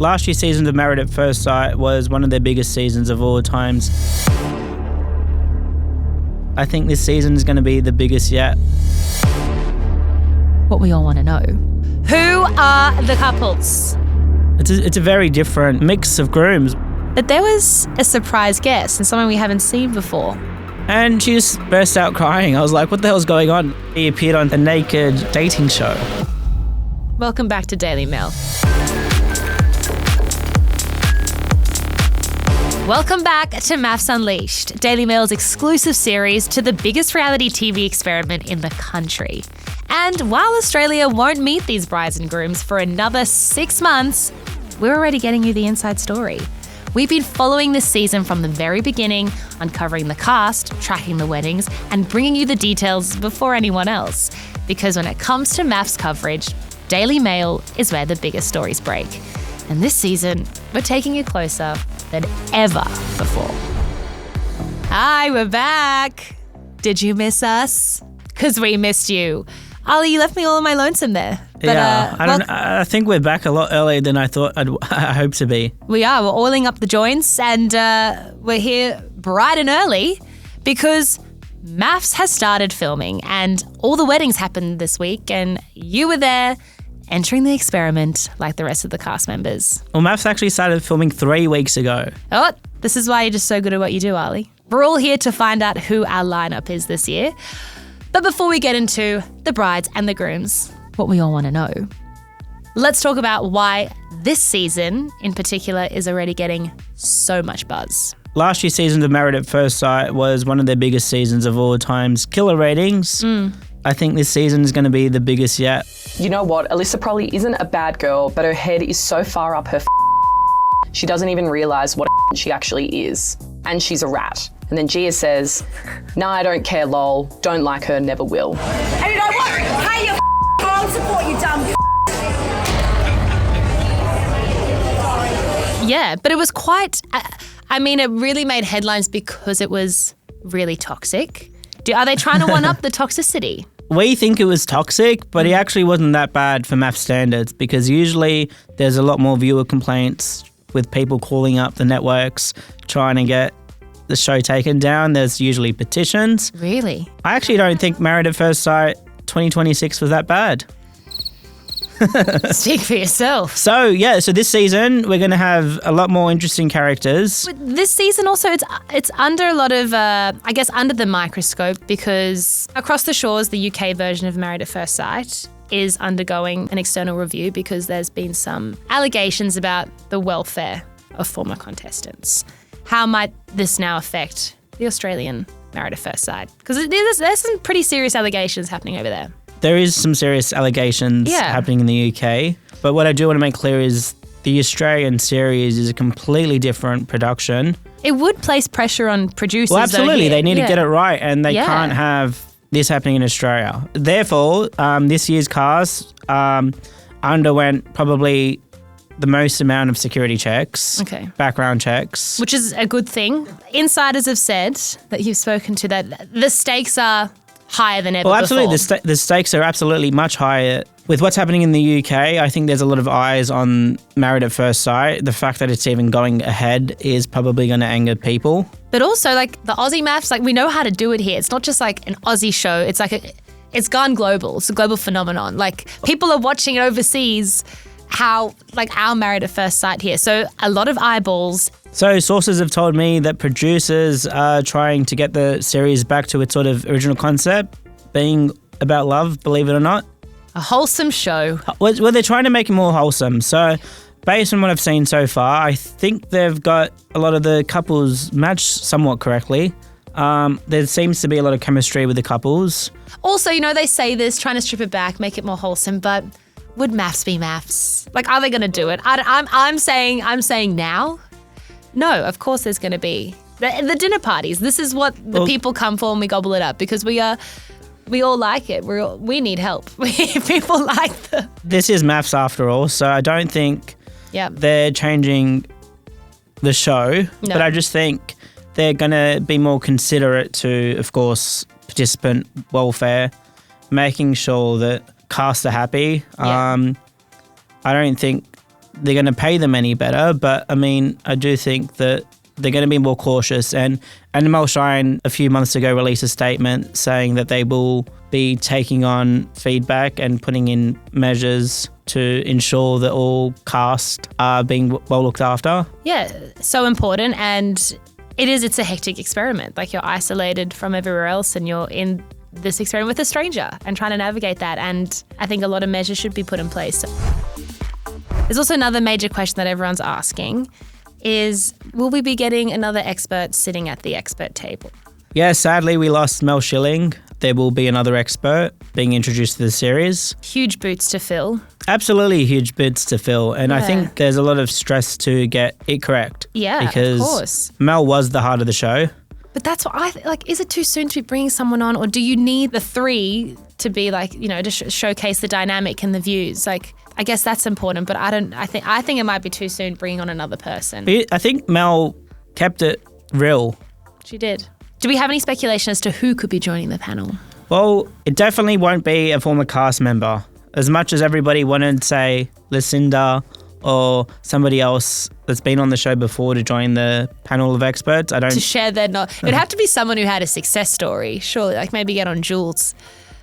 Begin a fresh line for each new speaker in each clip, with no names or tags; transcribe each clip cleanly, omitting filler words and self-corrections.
Last year's season of Married at First Sight was one of their biggest seasons of all times. I think this season is going to be the biggest yet.
What we all want to know. Who are the couples?
It's a very different mix of grooms.
But there was a surprise guest and someone we haven't seen before.
And she just burst out crying. I was like, what the hell's going on? He appeared on a naked dating show.
Welcome back to Daily Mail. Welcome back to MAFS Unleashed, Daily Mail's exclusive series to the biggest reality TV experiment in the country. And while Australia won't meet these brides and grooms for another 6 months, we're already getting you the inside story. We've been following this season from the very beginning, uncovering the cast, tracking the weddings, and bringing you the details before anyone else. Because when it comes to MAFS coverage, Daily Mail is where the biggest stories break. And this season, we're taking you closer than ever before. Hi, we're back. Did you miss us? Because we missed you. Ali, you left me all on my lonesome there. But,
I think we're back a lot earlier than I thought I hoped to be.
We are. We're oiling up the joints and we're here bright and early because MAFS has started filming and all the weddings happened this week and you were there entering the experiment like the rest of the cast members.
Well, MAFS actually started filming 3 weeks ago.
Oh, this is why you're just so good at what you do, Ali. We're all here to find out who our lineup is this year. But before we get into the brides and the grooms, what we all want to know, let's talk about why this season in particular is already getting so much buzz.
Last year's season of Married at First Sight was one of their biggest seasons of all times. Killer ratings. I think this season is going to be the biggest yet.
You know what? Alyssa probably isn't a bad girl, but her head is so far up her she doesn't even realise what she actually is. And she's a rat. And then Gia says, nah, I don't care, lol. Don't like her, never will.
And you know what? Hey, you I'll support you, dumb.
Yeah, but it was quite, it really made headlines because it was really toxic. Are they trying to one-up the toxicity?
We think it was toxic, but it actually wasn't that bad for MAFS standards because usually there's a lot more viewer complaints with people calling up the networks trying to get the show taken down. There's usually petitions.
Really?
I actually don't think Married at First Sight 2026 was that bad.
Speak for yourself.
So this season we're going to have a lot more interesting characters.
But this season also, it's under a lot of, under the microscope because across the shores, the UK version of Married at First Sight is undergoing an external review because there's been some allegations about the welfare of former contestants. How might this now affect the Australian Married at First Sight? Because there's some pretty serious allegations happening over there.
There is some serious allegations happening in the UK, but what I do want to make clear is the Australian series is a completely different production.
It would place pressure on producers.
Well, absolutely.
They
need to get it right, and they can't have this happening in Australia. Therefore, this year's cast underwent probably the most amount of security checks, background checks.
Which is a good thing. Insiders have said that you've spoken to that the stakes are higher than ever before.
Well, absolutely. The stakes are absolutely much higher. With what's happening in the UK, I think there's a lot of eyes on Married at First Sight. The fact that it's even going ahead is probably going to anger people.
But also, like, the Aussie MAFS, we know how to do it here. It's not just like an Aussie show. It's like it's gone global. It's a global phenomenon. Like, people are watching it overseas, how, like, our Married at First Sight here. So a lot of eyeballs.
So sources have told me that producers are trying to get the series back to its sort of original concept, being about love, believe it or not.
A wholesome show.
Well, they're trying to make it more wholesome. So based on what I've seen so far, I think they've got a lot of the couples matched somewhat correctly. There seems to be a lot of chemistry with the couples.
Also, they say this, trying to strip it back, make it more wholesome, but would MAFS be MAFS? Like, are they going to do it? I'm saying now. No, of course there's going to be the dinner parties. This is what the people come for and we gobble it up because we all like it. We need help. People like
This is MAFS after all, so I don't think they're changing the show. No. But I just think they're going to be more considerate to, of course, participant welfare, making sure that cast are happy. I don't think they're going to pay them any better. But I mean, I do think that they're going to be more cautious. And Mel Shine a few months ago released a statement saying that they will be taking on feedback and putting in measures to ensure that all cast are being well looked after.
Yeah, so important. And it's a hectic experiment. Like, you're isolated from everywhere else and you're in this experiment with a stranger and trying to navigate that. And I think a lot of measures should be put in place. There's also another major question that everyone's asking is, will we be getting another expert sitting at the expert table?
Yeah, sadly, we lost Mel Schilling. There will be another expert being introduced to the series.
Huge boots to fill.
Absolutely huge boots to fill. And I think there's a lot of stress to get it correct.
Yeah,
because
of course.
Mel was the heart of the show.
But that's what I like. Is it too soon to be bringing someone on, or do you need the three to be like, you know, to showcase the dynamic and the views? Like, I guess that's important, but I think it might be too soon bringing on another person.
I think Mel kept it real.
She did. Do we have any speculation as to who could be joining the panel?
Well, it definitely won't be a former cast member. As much as everybody wanted, say, Lucinda or somebody else that's been on the show before to join the panel of experts,
to share their knowledge. It'd have to be someone who had a success story, surely. Like, maybe get on Jules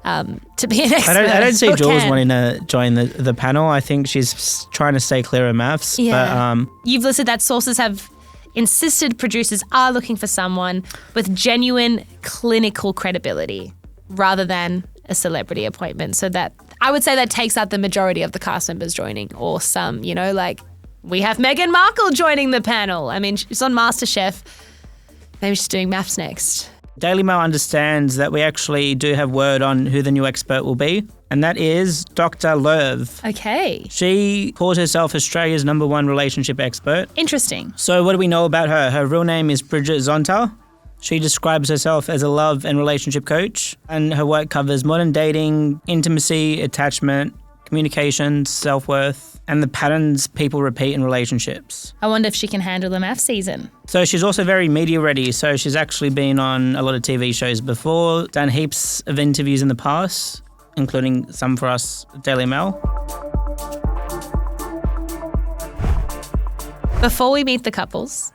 to be an expert.
I don't see Jules wanting to join the panel. I think she's trying to stay clear of MAFS.
Yeah.
But,
you've listed that sources have insisted producers are looking for someone with genuine clinical credibility rather than a celebrity appointment. So that, I would say, that takes out the majority of the cast members joining, or some, you know, like we have Meghan Markle joining the panel. I mean, she's on MasterChef. Maybe she's doing MAFS next.
Daily Mail understands that we actually do have word on who the new expert will be, and that is Dr. Lerv.
Okay.
She calls herself Australia's #1 relationship expert.
Interesting.
So what do we know about her? Her real name is Bridget Zonta. She describes herself as a love and relationship coach, and her work covers modern dating, intimacy, attachment, communication, self-worth, and the patterns people repeat in relationships.
I wonder if she can handle the MAFS season.
So she's also very media ready. So she's actually been on a lot of TV shows before, done heaps of interviews in the past, including some for us, Daily Mail.
Before we meet the couples,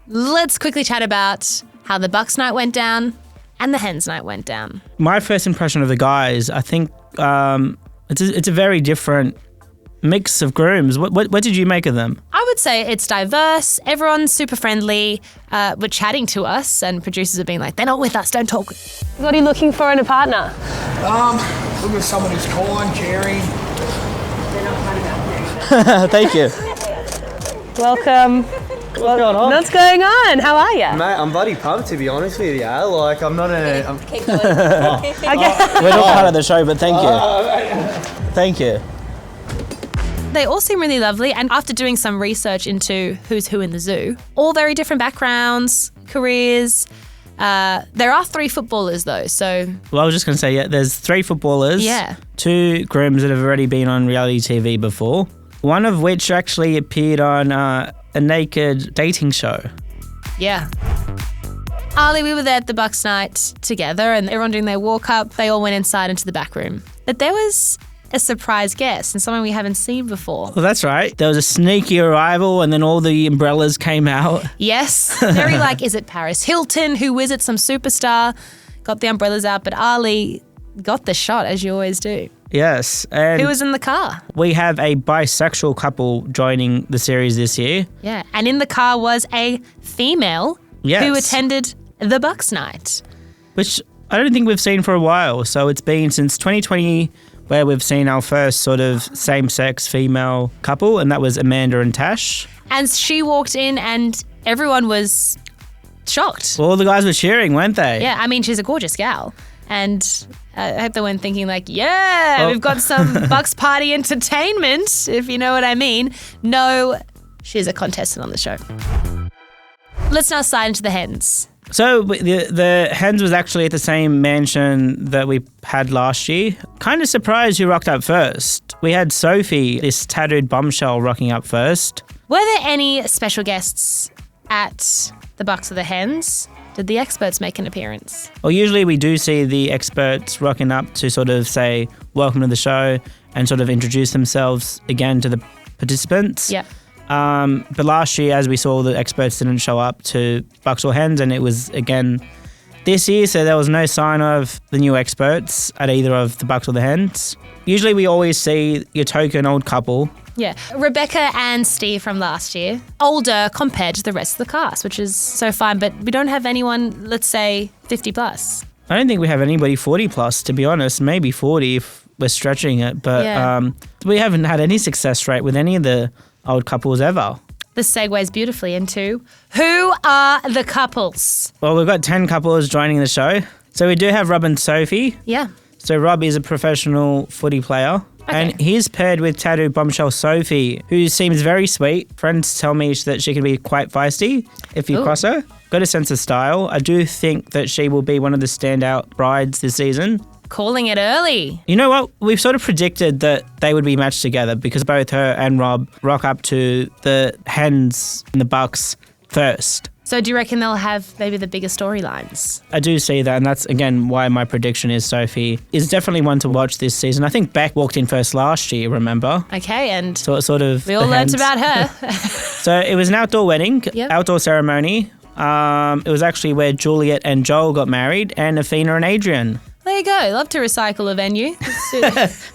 let's quickly chat about how the Bucks night went down and the Hens night went down.
My first impression of the guys, I think it's a very different mix of grooms. What did you make of them?
I would say it's diverse. Everyone's super friendly. Were chatting to us, and producers are being like, they're not with us, don't talk.
What are you looking for in a partner?
Looking for someone who's kind, caring.
Thank you.
Welcome.
What's going on?
What's going on? How are you?
Mate, I'm bloody pumped, to be honest with you. Like, I'm not a...
Keep going.
We're not part of the show, but thank you. Thank you.
They all seem really lovely, and after doing some research into who's who in the zoo, all very different backgrounds, careers. There are 3 footballers though, so...
Well, I was just going to say, yeah, there's 3 footballers.
Yeah.
2 grooms that have already been on reality TV before. One of which actually appeared on a naked dating show.
Yeah. Ali, we were there at the Bucks night together, and everyone doing their walk up, they all went inside into the back room. But there was a surprise guest and someone we haven't seen before.
Well, that's right. There was a sneaky arrival, and then all the umbrellas came out.
Yes. Very like, is it Paris Hilton? Who is it? Some superstar? Got the umbrellas out, but Ali got the shot, as you always do.
Yes. And
Who was in the car?
we have a bisexual couple joining the series this year.
Yeah. And in the car was a female
Yes.
who attended the Bucks night.
Which I don't think we've seen for a while. So it's been since 2020 where we've seen our first sort of same-sex female couple, and that was Amanda and Tash.
And she walked in and everyone was shocked.
Well, all the guys were cheering, weren't they?
Yeah, I mean, she's a gorgeous gal. And I hope they weren't thinking like, yeah, we've got some Bucks party entertainment, if you know what I mean. No, she's a contestant on the show. Let's now slide into the Hens.
So the Hens was actually at the same mansion that we had last year. Kind of surprised who rocked up first. We had Sophie, this tattooed bombshell, rocking up first.
Were there any special guests at the Bucks or the Hens? Did the experts make an appearance?
Well, usually we do see the experts rocking up to sort of say, welcome to the show, and sort of introduce themselves again to the participants.
Yep.
But last year, as we saw, the experts didn't show up to Bucks or Hens, and it was again this year, so there was no sign of the new experts at either of the Bucks or the Hens. Usually we always see your token old couple.
Yeah. Rebecca and Steve from last year, older compared to the rest of the cast, which is so fine, but we don't have anyone, let's say, 50 plus.
I don't think we have anybody 40 plus, to be honest. Maybe 40 if we're stretching it, but
Yeah.
we haven't had any success rate with any of the old couples ever.
This segues beautifully into who are the couples?
Well, we've got 10 couples joining the show. So we do have Rob and Sophie.
Yeah.
So Rob is a professional footy player. And he's paired with tattoo bombshell Sophie, who seems very sweet. Friends tell me that she can be quite feisty if you cross her. Got a sense of style. I do think that she will be one of the standout brides this season.
Calling it early.
You know what? We've sort of predicted that they would be matched together because both her and Rob rock up to the Hens and the Bucks first.
So do you reckon they'll have maybe the bigger storylines?
I do see that, and that's, again, why my prediction is Sophie is definitely one to watch this season. I think Beck walked in first last year, remember?
Okay, and
So it's sort of
we all
the
learnt
Hens.
about her.
So it was an outdoor wedding,
Yep.
outdoor ceremony. It was actually where Juliet and Joel got married, and Athena and Adrian.
There you go. Love to recycle a venue.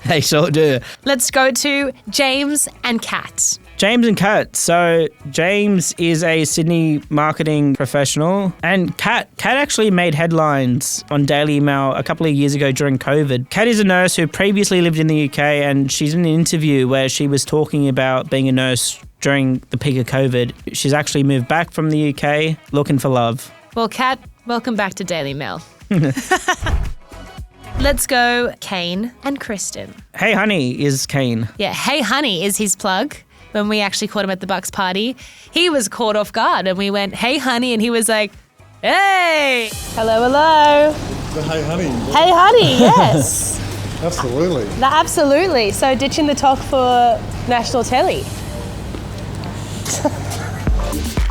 They sure do.
Let's go to James and Kat.
James and Kat. So James is a Sydney marketing professional, and Kat actually made headlines on Daily Mail a couple of years ago during COVID. Kat is a nurse who previously lived in the UK, and she's in an interview where she was talking about being a nurse during the peak of COVID. She's actually moved back from the UK looking for love.
Well, Kat, welcome back to Daily Mail. Let's go Kane and Kristen.
Hey Honey is Kane.
Yeah, Hey Honey is his plug. When we actually caught him at the Bucks party, he was caught off guard and we went, Hey Honey, and he was like, hey.
Hello, hello.
The Hey Honey.
Hey, honey, yes.
Absolutely.
Absolutely. So ditching the talk for national telly.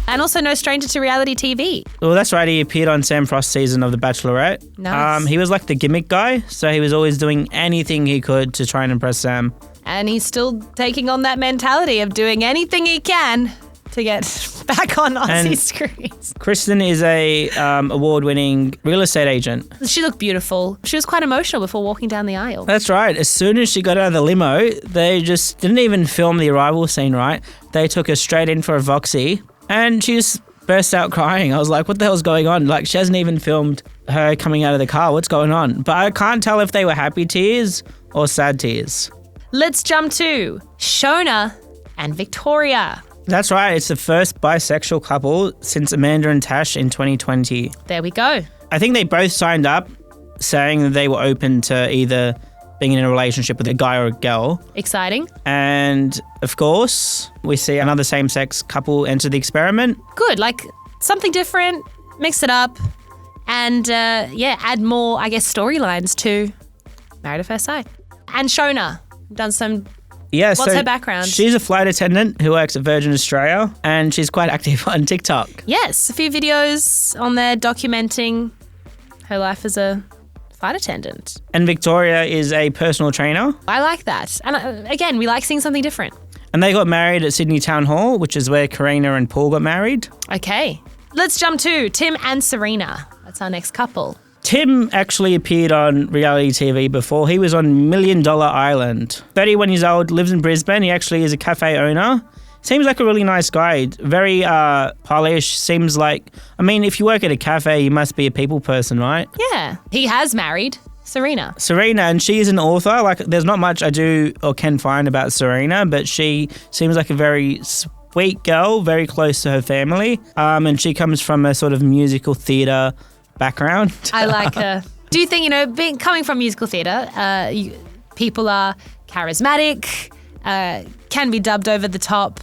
And also no stranger to reality TV.
Well, that's right. He appeared on Sam Frost's season of The Bachelorette.
Nice.
He was like the gimmick guy, so he was always doing anything he could to try and impress Sam.
And he's still taking on that mentality of doing anything he can to get back on Aussie
And-
screens.
Kristen is a award-winning real estate agent.
She looked beautiful. She was quite emotional before walking down the aisle.
That's right. As soon as she got out of the limo, they just didn't even film the arrival scene, right? They took her straight in for a Voxie, and she just burst out crying. I was like, what the hell's going on? Like, she hasn't even filmed her coming out of the car. What's going on? But I can't tell if they were happy tears or sad tears.
Let's jump to Shona and Victoria.
That's right. It's the first bisexual couple since Amanda and Tash in 2020.
There we go.
I think they both signed up saying that they were open to either being in a relationship with a guy or a girl.
Exciting.
And of course, we see another same-sex couple enter the experiment.
Good. Like something different, mix it up, and add more, I guess, storylines to Married at First Sight. And Shona, done some.
Yeah,
What's her background?
She's a flight attendant who works at Virgin Australia, and she's quite active on TikTok.
Yes, a few videos on there documenting her life as a flight attendant.
And Victoria is a personal trainer.
I like that. And again, we like seeing something different.
And they got married at Sydney Town Hall, which is where Karina and Paul got married.
Okay. Let's jump to Tim and Serena. That's our next couple.
Tim actually appeared on reality TV before. He was on $1 Million Island. 31 years old, lives in Brisbane. He actually is a cafe owner. Seems like a really nice guy. Very polished. Seems like, I mean, if you work at a cafe, you must be a people person, right?
Yeah. He has married Serena.
Serena, and she is an author. Like, there's not much I do or can find about Serena, but she seems like a very sweet girl, very close to her family. And she comes from a sort of musical theatre background.
I like her. Do you think, coming from musical theatre, people are charismatic, can be dubbed over the top.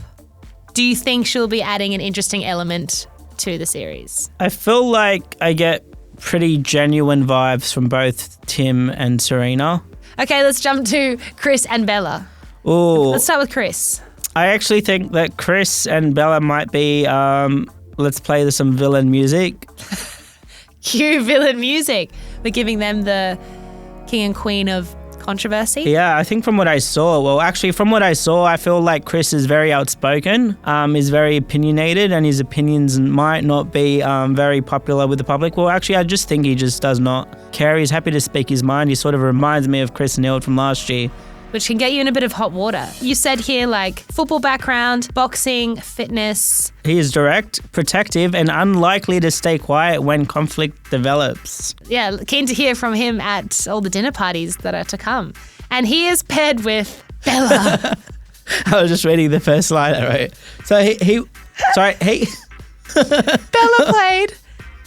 Do you think she'll be adding an interesting element to the series?
I feel like I get pretty genuine vibes from both Tim and Serena.
Okay, let's jump to Chris and Bella.
Ooh,
Let's start with Chris.
I actually think that Chris and Bella might be, let's play some villain music.
Cue villain music. We're giving them the king and queen of controversy?
Yeah, I think from what I saw, I feel like Chris is very outspoken, is very opinionated, and his opinions might not be very popular with the public. Well, actually, I just think he just does not care. He's happy to speak his mind. He sort of reminds me of Chris Neal from last year.
Which can get you in a bit of hot water. You said here like football background, boxing, fitness.
He is direct, protective, and unlikely to stay quiet when conflict develops.
Yeah, keen to hear from him at all the dinner parties that are to come. And he is paired with Bella.
I was just reading the first line, right? So he
Bella played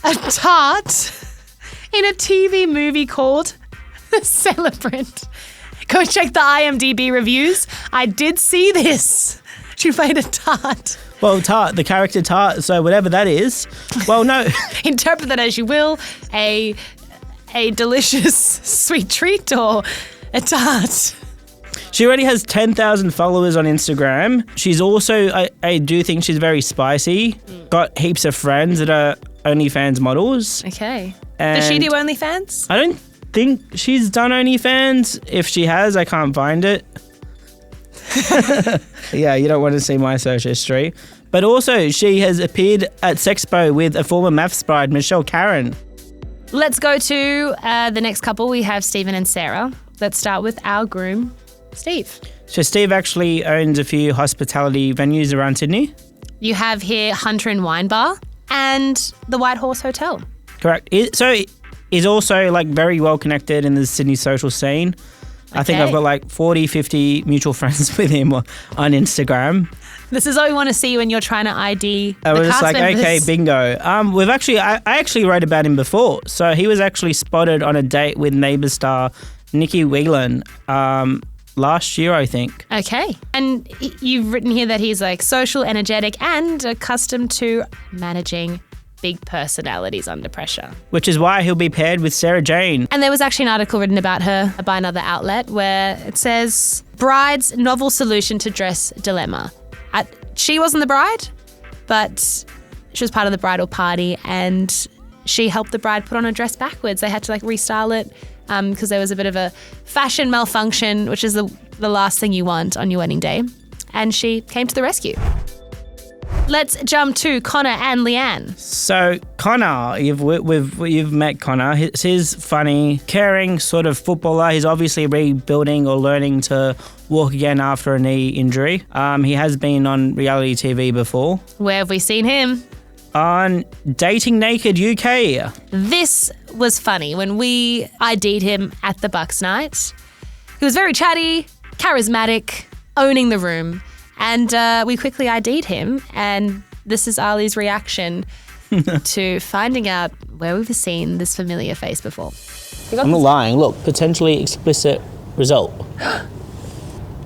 a tart in a TV movie called The Celebrant. Go check the IMDb reviews. I did see this. She played a tart.
Well, tart, the character tart, so whatever that is. Well, no.
Interpret that as you will. A delicious sweet treat or a tart.
She already has 10,000 followers on Instagram. She's also, I do think she's very spicy. Got heaps of friends that are OnlyFans models.
Okay.
And
Does she do OnlyFans?
I don't think she's done OnlyFans. If she has, I can't find it. Yeah, you don't want to see my search history. But also, she has appeared at Sexpo with a former MAFS bride, Michelle Karen.
Let's go to the next couple. We have Stephen and Sarah. Let's start with our groom, Steve. So
Steve actually owns a few hospitality venues around Sydney.
You have here Hunter and Wine Bar and the White Horse Hotel.
Correct. So he's also like very well connected in the Sydney social scene. I think I've got like 40, 50 mutual friends with him on Instagram.
This is what we want to see when you're trying to ID
I
the
was just
cast
like,
members.
okay, bingo. I actually wrote about him before. So he was actually spotted on a date with Neighbour star Nikki Whelan last year, I think.
Okay. And you've written here that he's like social, energetic, and accustomed to managing big personalities under pressure.
Which is why he'll be paired with Sarah Jane.
And there was actually an article written about her by another outlet where it says, bride's novel solution to dress dilemma. She wasn't the bride, but she was part of the bridal party and she helped the bride put on a dress backwards. They had to like restyle it because there was a bit of a fashion malfunction, which is the last thing you want on your wedding day. And she came to the rescue. Let's jump to Connor and Leanne.
So Connor, you've met Connor. He's funny, caring sort of footballer. He's obviously rebuilding or learning to walk again after a knee injury. He has been on reality TV before.
Where have we seen him?
On Dating Naked UK.
This was funny when we ID'd him at the Bucks night. He was very chatty, charismatic, owning the room. And we quickly ID'd him, and this is Ali's reaction to finding out where we've seen this familiar face before.
I'm not lying. Look, potentially explicit result.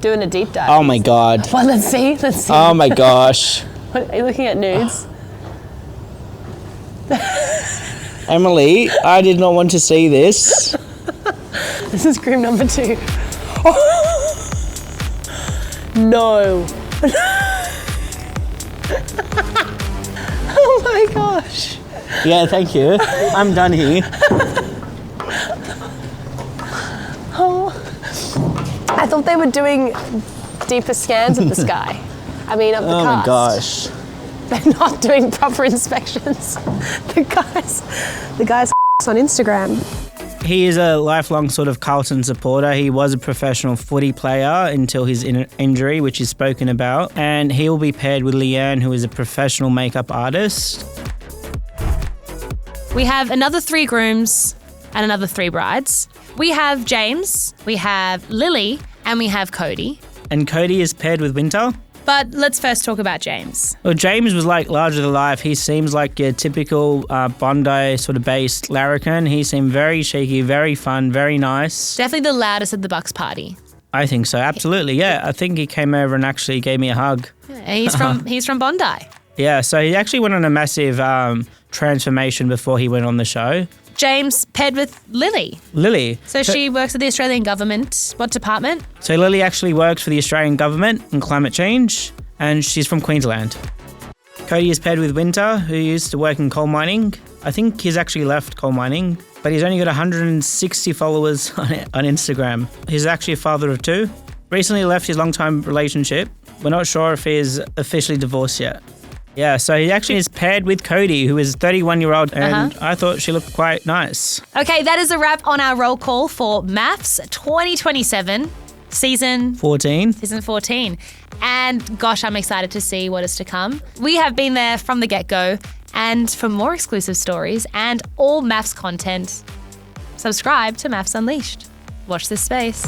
Doing a deep dive.
Oh my God.
Well, let's see.
Oh my gosh.
What, are you looking at nudes?
Emily, I did not want to see this.
This is groom number 2. No. Oh my gosh.
Yeah, thank you. I'm done here.
Oh. I thought they were doing deeper scans of the sky. I mean, of the
Oh
cast.
my gosh.
They're not doing proper inspections. The guys on Instagram.
He is a lifelong sort of Carlton supporter. He was a professional footy player until his injury, which is spoken about. And he will be paired with Leanne, who is a professional makeup artist.
We have another 3 grooms and another 3 brides. We have James, we have Lily, and we have Cody.
And Cody is paired with Winter.
But let's first talk about James.
Well, James was like larger than life. He seems like a typical Bondi sort of based larrikin. He seemed very cheeky, very fun, very nice.
Definitely the loudest at the Bucks party.
I think so, absolutely. Yeah, I think he came over and actually gave me a hug.
Yeah, he's from Bondi.
Yeah, so he actually went on a massive transformation before he went on the show.
James paired with Lily.
Lily.
So she works for the Australian government. What department?
So Lily actually works for the Australian government in climate change, and she's from Queensland. Cody is paired with Winter, who used to work in coal mining. I think he's actually left coal mining. but he's only got 160 followers on Instagram. He's actually a father of 2. Recently left his long-time relationship. We're not sure if he is officially divorced yet. Yeah, so he actually is paired with Cody, who is a 31-year-old, and I thought she looked quite nice.
Okay, that is a wrap on our roll call for MAFS 2027 season
14.
Season 14. And gosh, I'm excited to see what is to come. We have been there from the get-go. And for more exclusive stories and all MAFS content, subscribe to MAFS Unleashed. Watch this space.